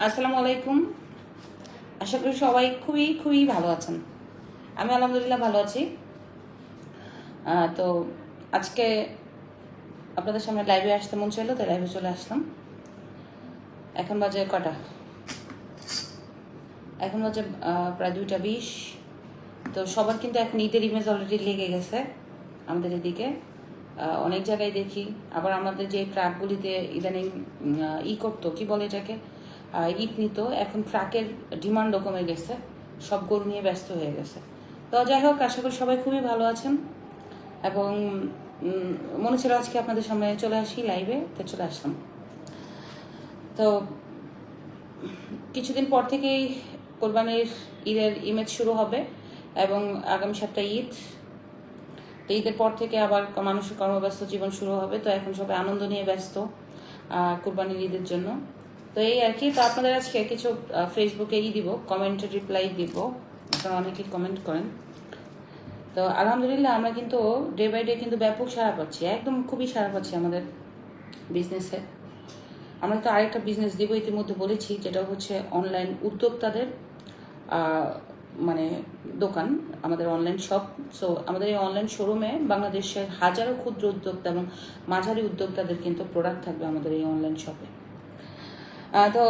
আসসালামু আলাইকুম। আশা করি সবাই খুবই খুবই ভালো আছেন। আমি আলহামদুলিল্লাহ ভালো আছি। তো আজকে আপনাদের সামনে লাইভে আসতে মন চাইলো, তাই লাইভে চলে আসলাম। এখন বাজে কটা? এখন বাজে প্রায় 2:20। তো সবার কিন্তু এখন ঈদের ইমেজ অলরেডি লেগে গেছে আমাদের এদিকে। অনেক জায়গায় দেখি, আবার আমাদের যে ট্রাকগুলিতে ইদানিং করতো, কি বলে এটাকে, ঈদ নিত, এখন ট্রাকের ডিমান্ডও কমে গেছে, সব গরু নিয়ে ব্যস্ত হয়ে গেছে। তো যাই হোক, আশা করি সবাই খুবই ভালো আছেন এবং মনে ছিল আজকে আপনাদের সামনে চলে আসি লাইভে, তো চলে আসলাম। তো কিছুদিন পর থেকেই কোরবানির ঈদের ইমেজ শুরু হবে এবং আগামী সপ্তাহে ঈদ। তো ঈদের পর থেকে আবার মানুষের কর্মব্যস্ত জীবন শুরু হবে। তো এখন সবাই আনন্দ নিয়ে ব্যস্ত কোরবানির ঈদের জন্য। তো এই আর কি। তো আপনাদের আজকে কিছু ফেসবুকে দিব, কমেন্টের রিপ্লাই দিব, আপনারা অনেকেই কমেন্ট করেন। তো আলহামদুলিল্লাহ আমরা কিন্তু ডে বাই ডে কিন্তু ব্যাপক সাড়া পাচ্ছি, একদম খুবই সাড়া পাচ্ছি আমাদের বিজনেসে। আমরা তো আরেকটা বিজনেস দিব, ইতিমধ্যে বলেছি, যেটা হচ্ছে অনলাইন উদ্যোক্তাদের মানে দোকান, আমাদের অনলাইন শপ। সো আমাদের এই অনলাইন শোরুমে বাংলাদেশের হাজারো ক্ষুদ্র উদ্যোক্তা এবং মাঝারি উদ্যোক্তাদের কিন্তু প্রোডাক্ট থাকবে আমাদের এই অনলাইন শপে। তো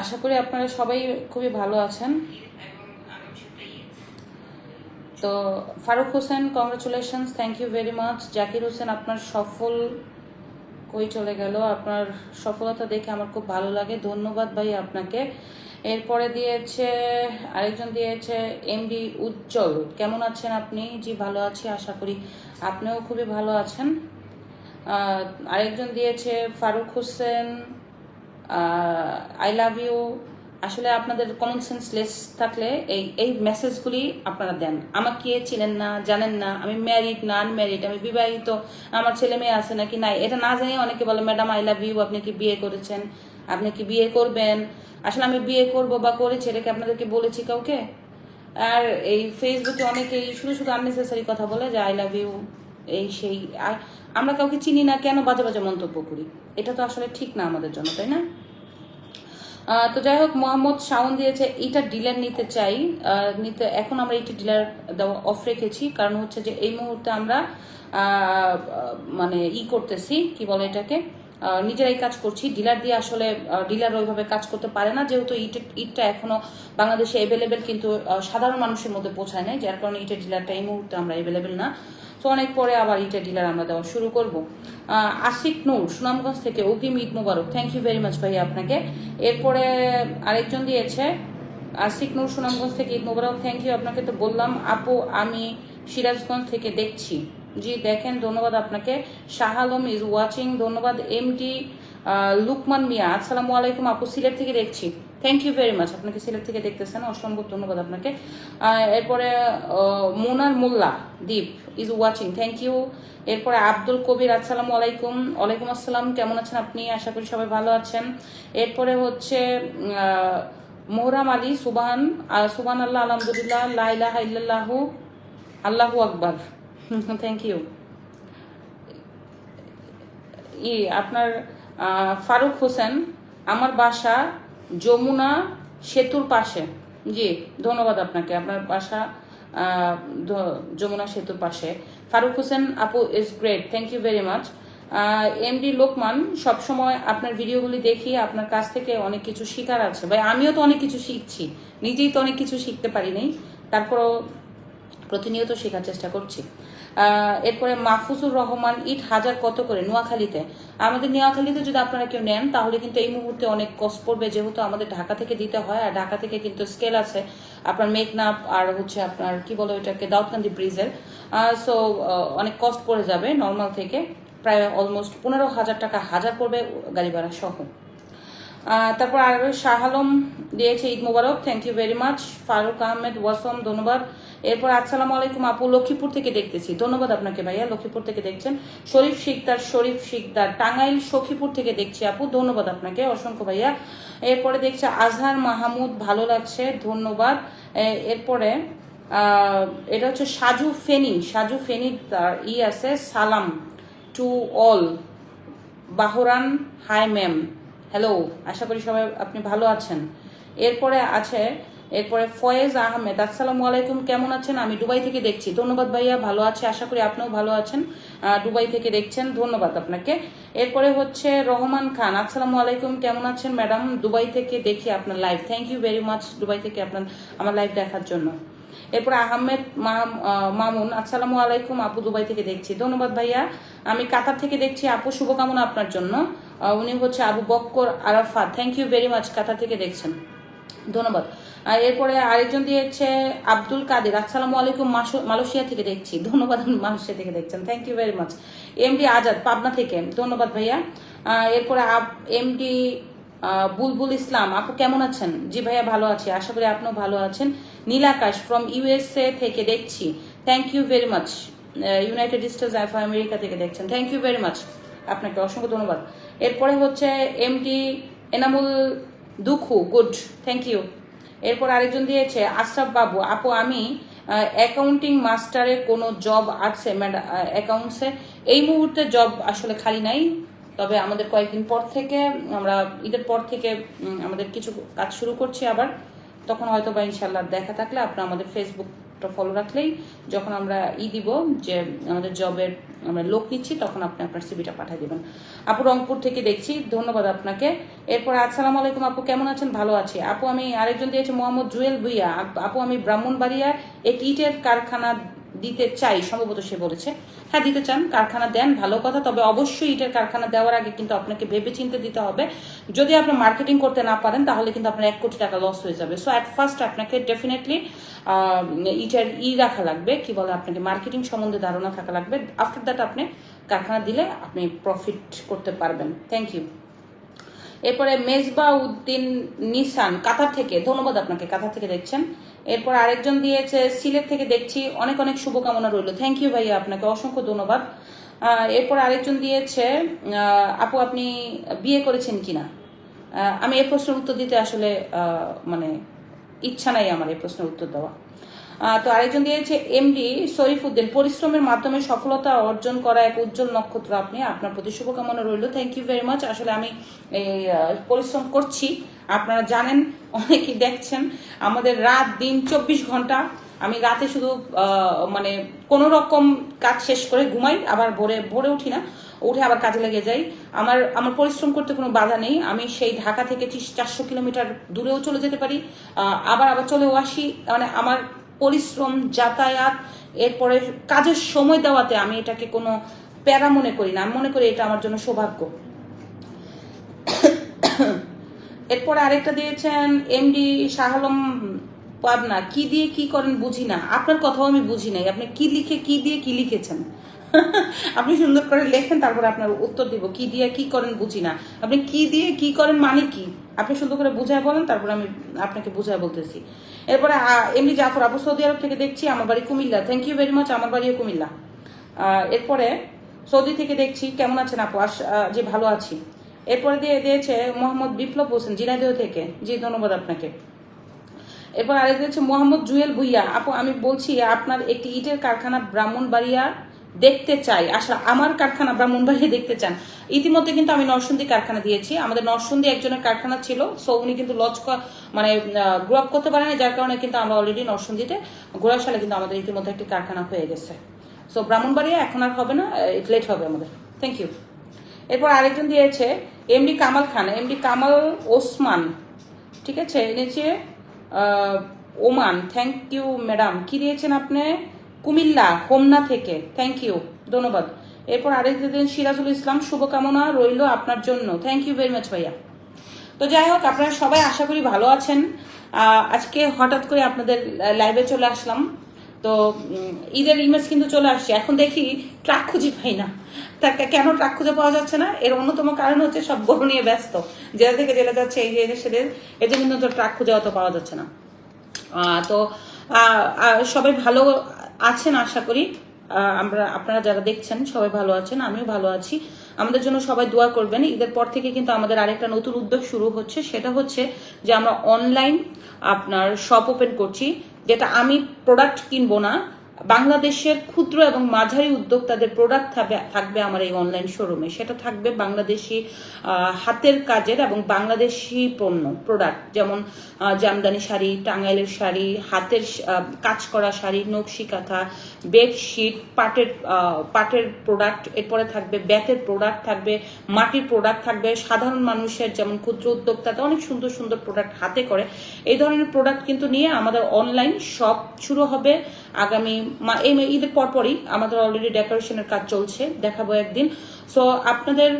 আশা করি আপনারা সবাই খুবই ভালো আছেন। তো Faruk Hossain, congratulations, thank you very much. Zakir Hossain, আপনার সফল কই চলে গেল, আপনার সফলতা দেখে আমার খুব ভালো লাগে, ধন্যবাদ ভাই আপনাকে। এরপরে দিয়েছে আরেকজন, দিয়েছে এমডি উজ্জ্বল, কেমন আছেন আপনি? জি ভালো আছি, আশা করি আপনিও খুবই ভালো আছেন। আরেকজন দিয়েছে Faruk Hossain, I love you. আসলে আপনাদের কমন সেন্স লেস থাকলে এই মেসেজগুলি আপনারা দেন। আমাকে চিনেন না, জানেন না, আমি ম্যারিড না আনম্যারিড, আমি বিবাহিত, আমার ছেলে মেয়ে আছে নাকি নাই, এটা না জানিয়ে অনেকে বলে ম্যাডাম আই লাভ ইউ, আপনি কি বিয়ে করেছেন, আপনি কি বিয়ে করবেন। আসলে আমি বিয়ে করব বা করেছি, এটাকে আপনাদেরকে বলেছি কাউকে? আর এই ফেসবুকে অনেকেই শুধু শুধু আননেসেসারি কথা বলে যে আই লাভ ইউ, এই সেই। আমরা কাউকে চিনি না, কেন বাজে বাজে মন্তব্য করি? এটা তো আসলে ঠিক না আমাদের জন্য, তাই না? তো যাই হোক, মোহাম্মদ শাওন দিয়েছে এটা ডিলার নিতে চাই, নিতে। এখন আমরা এইটি ডিলার দেওয়া অফ রেখেছি, কারণ হচ্ছে যে এই মুহূর্তে আমরা মানে করতেছি, কি বলে এটাকে, নিজেরাই কাজ করছি। ডিলার দিয়ে আসলে ডিলার ওইভাবে কাজ করতে পারে না, যেহেতু ইটটা এখনো বাংলাদেশে অ্যাভেলেবেল, কিন্তু সাধারণ মানুষের মধ্যে পৌঁছায় নাই, যার কারণে ইটের ডিলারটা এই মুহূর্তে আমরা অ্যাভেলেবেল না। তো অনেক পরে আবার ইটের ডিলার আমরা দেওয়া শুরু করব। আশিক নূর, সুনামগঞ্জ থেকে, অগ্রিম Eid Mubarak, thank you very much ভাই আপনাকে। এরপরে আরেকজন দিয়েছে আশিক নূর, সুনামগঞ্জ থেকে, ঈদ মুবারক, থ্যাংক ইউ আপনাকে। তো বললাম আপু আমি সিরাজগঞ্জ থেকে দেখছি, জি দেখেন, ধন্যবাদ আপনাকে। শাহ আলম ইজ ওয়াচিং, ধন্যবাদ। এমডি লুকমান মিয়া, আসসালামু আলাইকুম আপু, সিলেট থেকে দেখছি, থ্যাংক ইউ ভেরি মাচ, আপনাকে সিলেট থেকে দেখতেছেন, অসম্ভব ধন্যবাদ আপনাকে। এরপরে মোনার মোল্লা দ্বীপ ইজ ওয়াচিং, থ্যাংক ইউ। এরপরে আব্দুল কবির, আসসালামু আলাইকুম। ওয়ালাইকুম আসসালাম, কেমন আছেন আপনি? আশা করি সবাই ভালো আছেন। এরপরে হচ্ছে মোহরাম আলী, সুবহান আল্লাহ, আলহামদুলিল্লাহ, লা ইলাহা ইল্লাল্লাহু, আল্লাহু আকবার, থ্যাংক ইউ। আপনার ফারুক হোসেন, আমার বাসা যমুনা সেতুর পাশে, জি ধন্যবাদ আপনাকে, আপনার বাসা যমুনা সেতুর পাশে। ফারুক হোসেন আপু is great, thank you very much. MD Lokman, সবসময় আপনার ভিডিওগুলি দেখি, আপনার কাছ থেকে অনেক কিছু শেখার আছে ভাই। আমিও তো অনেক কিছু শিখছি, নিজেই তো অনেক কিছু শিখতে পারি নাই, তারপরও প্রতিনিয়ত শেখার চেষ্টা করছি। এরপরে মাহফুজুর রহমান, ইট হাজার কত করে নোয়াখালীতে? আমাদের নোয়াখালীতে যদি আপনারা কেউ নেন তাহলে কিন্তু এই মুহূর্তে অনেক কষ্ট পড়বে, যেহেতু আমাদের ঢাকা থেকে দিতে হয়, আর ঢাকা থেকে কিন্তু স্কেল আছে আপনার মেঘনাপ আর হচ্ছে আপনার কি বলে ওইটাকে, দাউদকান্দি ব্রিজের। সো অনেক কষ্ট পড়ে যাবে নর্মাল থেকে, প্রায় অলমোস্ট 15,000 টাকা হাজার পড়বে গাড়ি ভাড়া সহ। তারপর আর শাহ আলম দিয়েছে Eid Mubarak, thank you very much. Faruk Ahmed ওয়াসম, ধন্যবাদ। এরপর আসসালামু আলাইকুম আপু, লক্ষ্মীপুর থেকে দেখতেছি, ধন্যবাদ আপনাকে ভাইয়া, লক্ষ্মীপুর থেকে দেখছেন। শরীফ শিকদার, টাঙ্গাইল সখীপুর থেকে দেখছি আপু, ধন্যবাদ আপনাকে অসংখ্য ভাইয়া। এরপরে দেখছে আজহার মাহমুদ, ভালো লাগছে, ধন্যবাদ। এরপরে এটা হচ্ছে সাজু ফেনি, তার আছে, সালাম to all Bahrain, hi ma'am, hello, আশা করি সবাই আপনি ভালো আছেন। এরপরে ফয়েজ আহমেদ, আসসালামু আলাইকুম, কেমন আছেন? আমি দুবাই থেকে দেখছি। ধন্যবাদ ভাইয়া, ভালো আছে, আশা করি আপনিও ভালো আছেন। দুবাই থেকে দেখছেন, ধন্যবাদ আপনাকে। এরপরে হচ্ছে রহমান খান, আসসালামু আলাইকুম, কেমন আছেন ম্যাডাম? দুবাই থেকে দেখি আপনার live, thank you very much Dubai থেকে আমার লাইভ দেখার জন্য। এরপরে আহমেদ মামুন, আসসালামু আলাইকুম আপু, দুবাই থেকে দেখছি। ধন্যবাদ ভাইয়া। আমি কাতার থেকে দেখছি আপু, শুভকামনা আপনার জন্য। উনি হচ্ছে Abu Bakkar Arafat, thank you very much, Qatar থেকে দেখছেন, ধন্যবাদ। আর এরপরে আরেকজন দিয়েছে আব্দুল কাদের, আসসালামু আলাইকুম, মালয়েশিয়া থেকে দেখছি, ধন্যবাদ, মালয়েশিয়া থেকে দেখছেন, thank you very much. MD Azad, Pabna থেকে, ধন্যবাদ ভাইয়া। এরপরে এমডি বুলবুল ইসলাম, আপু কেমন আছেন? জি ভাইয়া ভালো আছি, আশা করি আপনিও ভালো আছেন। নীলাকাশ ফ্রম ইউএসএ থেকে দেখছি, thank you very much. United States of America থেকে দেখছেন, থ্যাংক ইউ ভেরি মাচ, আপনাকে অসংখ্য ধন্যবাদ। এরপরে হচ্ছে MD Enamul Dukhu, good, thank you. এরপর আরেকজন দিয়েছে আশরাফ বাবু, আপু আমি অ্যাকাউন্টিং মাস্টারে কোনো জব আছে ম্যাডাম অ্যাকাউন্টসে? এই মুহূর্তে জব আসলে খালি নাই, তবে আমাদের কয়েকদিন পর থেকে আমরা ঈদের পর থেকে আমাদের কিছু কাজ শুরু করছি আবার, তখন হয়তো বা ইনশাল্লাহ দেখা থাকলে আপনারা আমাদের ফেসবুকটা ফলো রাখলেই যখন আমরা দিব যে আমাদের জবের আমরা লোক নিচ্ছি, তখন আপনি আপনার সিভিটা পাঠিয়ে দেবেন। আপু রংপুর থেকে দেখছি, ধন্যবাদ আপনাকে। এরপর আসসালামু আলাইকুম আপু, কেমন আছেন? ভালো আছি আপু। আমি আরেকজন দিয়েছে মোহাম্মদ জুয়েল ভুইয়া, আপু আমি ব্রাহ্মণবাড়িয়ার একটি ইটের কারখানা দিতে চাই, সম্ভবত সে বলেছে। হ্যাঁ দিতে চান, কারখানা দেন, ভালো কথা, তবে অবশ্যই ইটের কারখানা দেওয়ার আগে কিন্তু আপনাকে ভেবে চিন্তে দিতে হবে। যদি আপনি মার্কেটিং করতে না পারেন তাহলে কিন্তু আপনার 1 কোটি টাকা লস হয়ে যাবে। সো অ্যাট ফার্স্ট আপনাকে ডেফিনেটলি ইটের রাখা লাগবে, কি বলে, আপনাকে মার্কেটিং সম্বন্ধে ধারণা থাকা লাগবে। আফটার দ্যাট আপনি কারখানা দিলে আপনি প্রফিট করতে পারবেন। Thank you. এরপরে মেজবা উদ্দিন নিসান, কাতার থেকে, ধন্যবাদ আপনাকে, কাতার থেকে দেখছেন। এরপর আরেকজন দিয়েছে সিলেট থেকে দেখছি, অনেক অনেক শুভকামনা রইল, থ্যাংক ইউ ভাইয়া, আপনাকে অসংখ্য ধন্যবাদ। এরপর আরেকজন দিয়েছে আপু আপনি বিয়ে করেছেন কিনা? আমি এই প্রশ্নের উত্তর দিতে আসলে মানে ইচ্ছা নাই আমার এই প্রশ্নের উত্তর দেওয়া। তো আরেকজন দিয়েছে এমডি শরীফউদ্দিন, পরিশ্রমের মাধ্যমে সফলতা অর্জন করা এক উজ্জ্বল নক্ষত্র আপনি, আপনার প্রতি শুভকামনা রইল, থ্যাংক ইউ ভেরি মাচ। আসলে আমি পরিশ্রম করছি, আপনারা জানেন, অনেকেই দেখছেন আমাদের রাত দিন 24 ঘন্টা। আমি রাতে শুধু মানে কোনো রকম কাজ শেষ করে ঘুমাই, আবার ভোরে উঠি না, উঠে আবার কাজে লেগে যাই। আমার পরিশ্রম করতে কোনো বাধা নেই, আমি সেই ঢাকা থেকে 400 কিলোমিটার দূরেও চলে যেতে পারি, আবার চলেও আসি। মানে আমার পরিশ্রম, যাতায়াত, এরপরে কাজের সময় দেওয়াতে আমি এটাকে কোনো প্যারা মনে করি না, আমি মনে করি এটা আমার জন্য সৌভাগ্য। এরপরে আরেকটা দিয়েছেন এমডি শাহ আলম, পাবনা, কি দিয়ে কি করেন বুঝি না, আপনার কথাও আমি বুঝি নাই, আপনি কি দিয়ে কি লিখেছেন? আপনি সুন্দর করে লেখেন, তারপরে আপনার উত্তর দিব। কি দিয়ে কি করেন বুঝি না, আপনি কি দিয়ে কি করেন মানে কি? আপনি সুন্দর করে বুঝায় বলেন, তারপরে আমি আপনাকে বুঝায় বলতেছি। এরপরে এমনি জাফর, আপু সৌদি আরব থেকে দেখছি, আমার বাড়ি Comilla, thank you very much, আমার বাড়িও কুমিল্লা। এরপরে সৌদি থেকে দেখছি, কেমন আছেন আপু? জি ভালো আছি। এরপরে দিয়েছে মোহাম্মদ বিপ্লব হোসেন, ঝিনাইদহ থেকে, জি ধন্যবাদ আপনাকে। এরপর আরেক দিয়েছে মোহাম্মদ জুয়েল ভুইয়া, আপু আমি বলছি আপনার একটি ইটের কারখানা ব্রাহ্মণবাড়িয়া দেখতে চাই, আসলে আমার কারখানা ব্রাহ্মণবাড়িয়া দেখতে চান। ইতিমধ্যে কিন্তু আমি নরসিংদী কারখানা দিয়েছি, আমাদের নরসিংদী একজনের কারখানা ছিল, সো উনি কিন্তু মানে গ্রো আপ করতে পারেনি, যার কারণে কিন্তু আমরা অলরেডি নরসিংদীতে ঘোড়াশালে কিন্তু আমাদের ইতিমধ্যে একটি কারখানা হয়ে গেছে। সো ব্রাহ্মণবাড়িয়া এখন আর হবে না, লেট হবে আমাদের, থ্যাংক ইউ। এরপর আরেকজন দিয়েছে এমডি কামাল খান, এমডি কামাল ওসমান, ঠিক আছে, এনেছে ওমান, থ্যাংক ইউ ম্যাডাম। কি দিয়েছেন আপনি? কুমিল্লা হোমনা থেকে, থ্যাংক ইউ, ধন্যবাদ। এরপর আরেকজন সিরাজুল ইসলাম, শুভকামনা রইল আপনার জন্য, থ্যাংক ইউ ভেরি মাচ ভাইয়া। তো যাই হোক, আপনারা সবাই আশা করি ভালো আছেন। আজকে হঠাৎ করে আপনাদের লাইভে চলে আসলাম, তো ঈদের ইমেজ কিন্তু চলে আসছে। এখন দেখি ট্রাক খুঁজে পাই না, কেন ট্রাক খুঁজে পাওয়া যাচ্ছে না? এর অন্যতম কারণ হচ্ছে সব গরু নিয়ে ব্যস্ত, জেলা থেকে জেলা যাচ্ছে, এই যে সেদের, এর জন্য কিন্তু ট্রাক খুঁজে অত পাওয়া যাচ্ছে না। তো সবাই ভালো আছেন আশা করি, আপনারা যারা দেখছেন সবাই ভালো আছেন, আমিও ভালো আছি। আমাদের জন্য সবাই দোয়া করবেন। ঈদের পর থেকে কিন্তু আমাদের আরেকটা নতুন উদ্যোগ শুরু হচ্ছে, সেটা হচ্ছে যে আমরা অনলাইন আপনার শপ ওপেন করছি, যেটা আমি প্রোডাক্ট কিনবো না, বাংলাদেশের ক্ষুদ্র এবং মাঝারি উদ্যোক্তাদের প্রোডাক্ট থাকবে আমার এই অনলাইন শোরুমে। সেটা থাকবে বাংলাদেশি হাতের কাজের এবং বাংলাদেশি পণ্য প্রোডাক্ট, যেমন জামদানি শাড়ি, টাঙ্গাইলের শাড়ি, হাতের কাজ করা শাড়ি, নকশি কাঁথা, বেডশিট, পাটের প্রোডাক্ট, এরপরে থাকবে বেতের প্রোডাক্ট থাকবে, মাটির প্রোডাক্ট থাকবে, সাধারণ মানুষের যেমন ক্ষুদ্র উদ্যোক্তাতে অনেক সুন্দর সুন্দর প্রোডাক্ট হাতে করে এই ধরনের প্রোডাক্ট কিন্তু নিয়ে আমাদের অনলাইন শপ শুরু হবে আগামী এই ঈদের পরপরই। আমাদের অলরেডি ডেকোরেশনের কাজ চলছে, দেখাবো একদিন। সো আপনাদের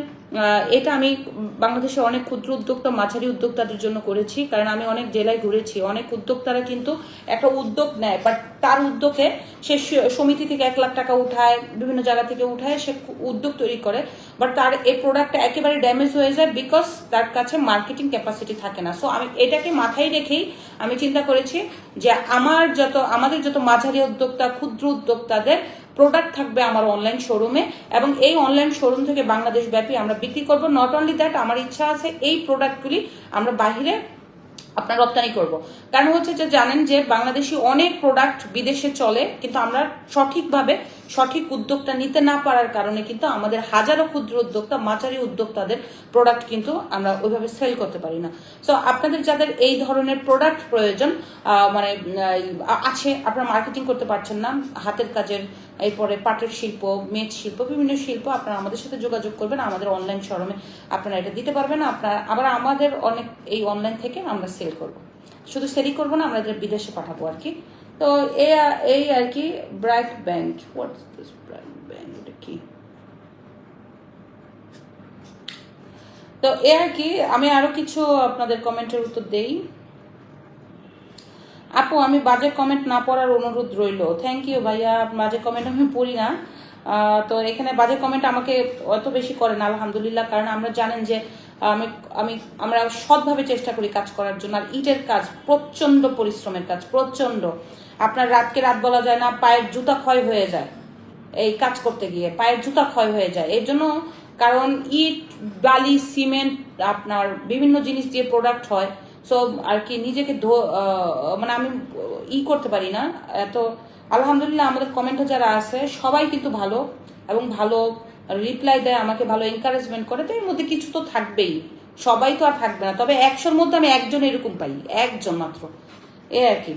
এটা আমি বাংলাদেশের অনেক ক্ষুদ্র উদ্যোক্তা, মাঝারি উদ্যোক্তাদের জন্য করেছি, কারণ আমি অনেক জেলায় ঘুরেছি। অনেক উদ্যোক্তারা কিন্তু একটা উদ্যোগ নেয়, বাট তার উদ্যোগে সে সমিতি থেকে 1 লাখ টাকা উঠায়, বিভিন্ন জায়গা থেকে উঠায়, সে উদ্যোগ তৈরি করে, বাট তার এই প্রোডাক্টটা একেবারে ড্যামেজ হয়ে যায় বিকজ তার কাছে মার্কেটিং ক্যাপাসিটি থাকে না। সো আমি এটাকে মাথায় রেখেই আমি চিন্তা করেছি যে আমাদের যত মাঝারি উদ্যোক্তা, ক্ষুদ্র উদ্যোক্তাদের প্রোডাক্ট থাকবে আমার অনলাইন শোরুমে, এবং এই অনলাইন শোরুম থেকে বাংলাদেশ ব্যাপী আমরা বিক্রি করব। নট অনলি দ্যাট, আমার ইচ্ছা আছে এই প্রোডাক্টগুলি আমরা বাহিরে আপনার রপ্তানি করব। কারণ হচ্ছে যে জানেন যে বাংলাদেশি অনেক প্রোডাক্ট বিদেশে চলে, কিন্তু আমরা সঠিকভাবে সঠিক উদ্যোগটা নিতে না পারার কারণে কিন্তু আমাদের হাজারো ক্ষুদ্র উদ্যোক্তা, মাঝারি উদ্যোক্তাদের প্রোডাক্ট কিন্তু আমরা ওইভাবে সেল করতে পারি না। সো আপনাদের যাদের এই ধরনের প্রোডাক্ট প্রয়োজন মানে আছে, আপনারা মার্কেটিং করতে পারছেন না, হাতের কাজের, এরপরে পাটের শিল্প, মেট শিল্প, বিভিন্ন শিল্প, আপনারা আমাদের সাথে যোগাযোগ করবেন, আমাদের অনলাইন শোরুমে আপনারা এটা দিতে পারবেন। আপনারা আবার আমাদের অনেক এই অনলাইন থেকে আমরা সেল করব, শুধু সেলই করবো না, আমরা এটা বিদেশে পাঠাবো আর কি। তো এই আর কি bright band, what is this bright band, এটা কি? তো আর কি আমি আরো কিছু আপনাদের কমেন্টের উত্তর দেই। আপু, আমি বাজে কমেন্ট না পড়ার অনুরোধ রইল। থ্যাংক ইউ ভাইয়া, বাজে কমেন্ট আমি পড়ি না। তো এখানে বাজে কমেন্ট আমাকে অত বেশি করে না আলহামদুলিল্লাহ, কারণ আমরা জানেন যে আমরা সৎভাবে চেষ্টা করি কাজ করার জন্য। আর ইটের কাজ প্রচন্ড পরিশ্রমের কাজ, প্রচন্ড। আপনার রাতকে রাত বলা যায় না, পায়ের জুতা ক্ষয় হয়ে যায় এই কাজ করতে গিয়ে, পায়ের জুতা ক্ষয় হয়ে যায় এর জন্য। কারণ ইট, বালি, সিমেন্ট, আপনার বিভিন্ন জিনিস দিয়ে প্রোডাক্ট হয়। সো আর কি নিজেকে মানে আমি করতে পারি না এত। আলহামদুলিল্লাহ আমাদের কমেন্টে যারা আছে সবাই কিন্তু ভালো, এবং ভালো রিপ্লাই দেয় আমাকে, ভালো এনকারেজমেন্ট করে। তো এর মধ্যে কিছু তো থাকবেই, সবাই তো আর থাকবে না, তবে 100-র মধ্যে আমি একজন এরকম পাই, একজন মাত্র, আর কি।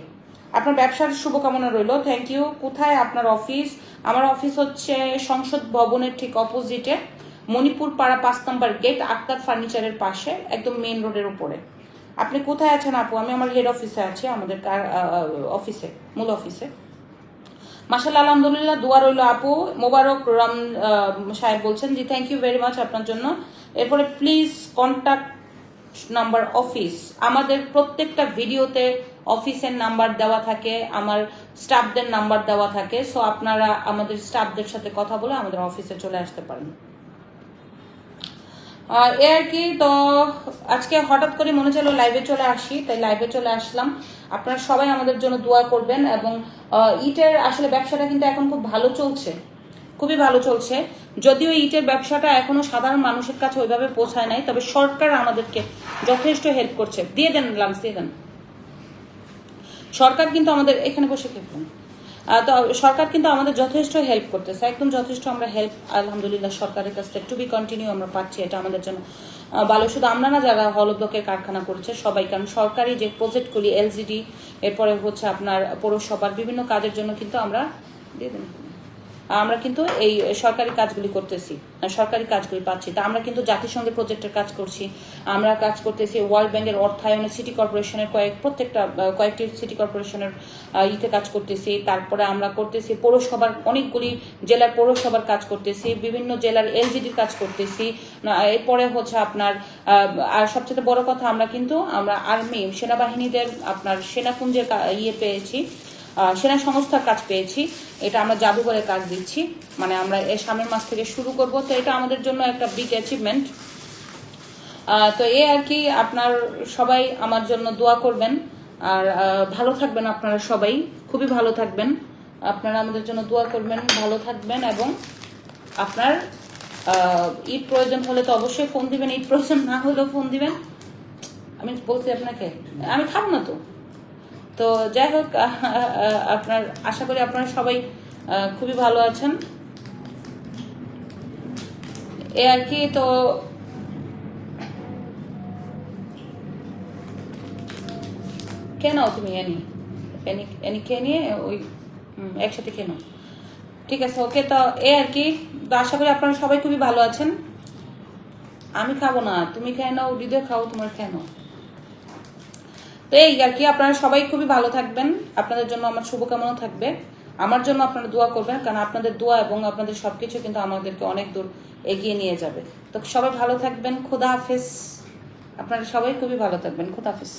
আপনার ব্যবসার শুভকামনা রইল, থ্যাংক ইউ। কোথায় আপনার অফিস? আমার অফিস হচ্ছে সংসদ ভবনের ঠিক অপোজিটে, মণিপুর পাড়া 5 নম্বর গেট, আক্তার ফার্নিচারের পাশে, একদম মেইন রোডের উপরে। আপনি কোথায় আছেন আপু? আমি আমার হেড অফিসে আছি, আমাদের অফিসে, মূল অফিসে। মাশাআল্লাহ, আলহামদুলিল্লাহ, দোয়া রইল আপু। মোবারক রাম সাহেব বলছেন, জি থ্যাংক ইউ ভেরি মাচ আপনার জন্য। এরপরে প্লিজ কন্ট্যাক্ট নাম্বার অফিস, আমাদের প্রত্যেকটা ভিডিওতে অফিসের নাম্বার দেওয়া থাকে, আমার স্টাফদের নাম্বার দেওয়া থাকে। সো আপনারা আমাদের স্টাফদের সাথে কথা বলে আমাদের অফিসে চলে আসতে পারেন। আর কি। তো আজকে হঠাৎ করে মনে চলো লাইভে চলে আসি, তাই লাইভে চলে আসলাম। আপনারা সবাই আমাদের জন্য দোয়া করবেন। এবং ইটের আসলে ব্যবসাটা কিন্তু এখন খুব ভালো চলছে, খুবই ভালো চলছে। যদিও ইটের ব্যবসাটা এখনো সাধারণ মানুষের কাছে ওইভাবে পৌঁছায় নাই, তবে সরকার আমাদেরকে যথেষ্ট হেল্প করছে। দিয়ে দেন লাঞ্চ, দিয়ে দেন। সরকার কিন্তু আমাদের এখানে বসে খেলবেন। তো সরকার কিন্তু আমাদের যথেষ্ট হেল্প করতেছে, একদম যথেষ্ট। আমরা হেল্প আলহামদুলিল্লাহ সরকারের কাছ থেকে টু বি কন্টিনিউ আমরা পাচ্ছি, এটা আমাদের জন্য ভালো। শুধু আমরা না, যারা হলব্লকের কারখানা করছে সবাই, কারণ সরকারি যে প্রজেক্টগুলি, এলজিডি, এরপরে হচ্ছে আপনার পৌরসভার বিভিন্ন কাজের জন্য কিন্তু আমরা কিন্তু এই সরকারি কাজগুলি করতেছি, সরকারি কাজগুলি পাচ্ছি। তা আমরা কিন্তু জাতিসংঘের প্রজেক্টের কাজ করছি, আমরা কাজ করতেছি ওয়ার্ল্ড ব্যাংকের অর্থায়নে, সিটি কর্পোরেশনের কয়েকটি সিটি কর্পোরেশনের ইতে কাজ করতেছি। তারপরে আমরা করতেছি পৌরসভার, অনেকগুলি জেলার পৌরসভার কাজ করতেছি, বিভিন্ন জেলার এলজিডির কাজ করতেছি। এরপরে হচ্ছে আপনার আর সবচেয়ে বড় কথা, আমরা আর্মি, সেনাবাহিনীদের আপনার সেনাকুঞ্জের পেয়েছি, সেনা সংস্থার কাজ পেয়েছি। এটা আমরা জাদুঘরের কাজ দিচ্ছি, মানে আমরা এর সামনের মাস থেকে শুরু করব। তো এটা আমাদের জন্য একটা বিগ অ্যাচিভমেন্ট। তো আর কি, আপনার সবাই আমার জন্য দোয়া করবেন, আর ভালো থাকবেন আপনারা সবাই, খুবই ভালো থাকবেন। আপনারা আমাদের জন্য দোয়া করবেন, ভালো থাকবেন। এবং আপনার ঈদ প্রয়োজন হলে তো অবশ্যই ফোন দিবেন, ঈদ প্রয়োজন না হলেও ফোন দিবেন। আমি বলছি আপনাকে, আমি খাবো না তো, তো যাই হোক, আপনার আশা করি আপনারা সবাই খুবই ভালো আছেন এ আর কি। তো কেন তুমি এনি এনি এনি খেয়ে নিয়ে ওই একসাথে কেন, ঠিক আছে ওকে। তো এ আর কি, তো আশা করি আপনারা সবাই খুবই ভালো আছেন। আমি খাবো না, তুমি খেয়ে নাও, হৃদয় খাও, তোমার খেয়ে নাও। তো এই আর কি, আপনারা সবাই খুবই ভালো থাকবেন, আপনাদের জন্য আমার শুভকামনা থাকবে, আমার জন্য আপনারা দোয়া করবেন, কারণ আপনাদের দোয়া এবং আপনাদের সবকিছু কিন্তু আমাদেরকে অনেক দূর এগিয়ে নিয়ে যাবে। তো সবাই ভালো থাকবেন, খোদা হাফেজ। আপনারা সবাই খুবই ভালো থাকবেন, খোদা হাফেজ।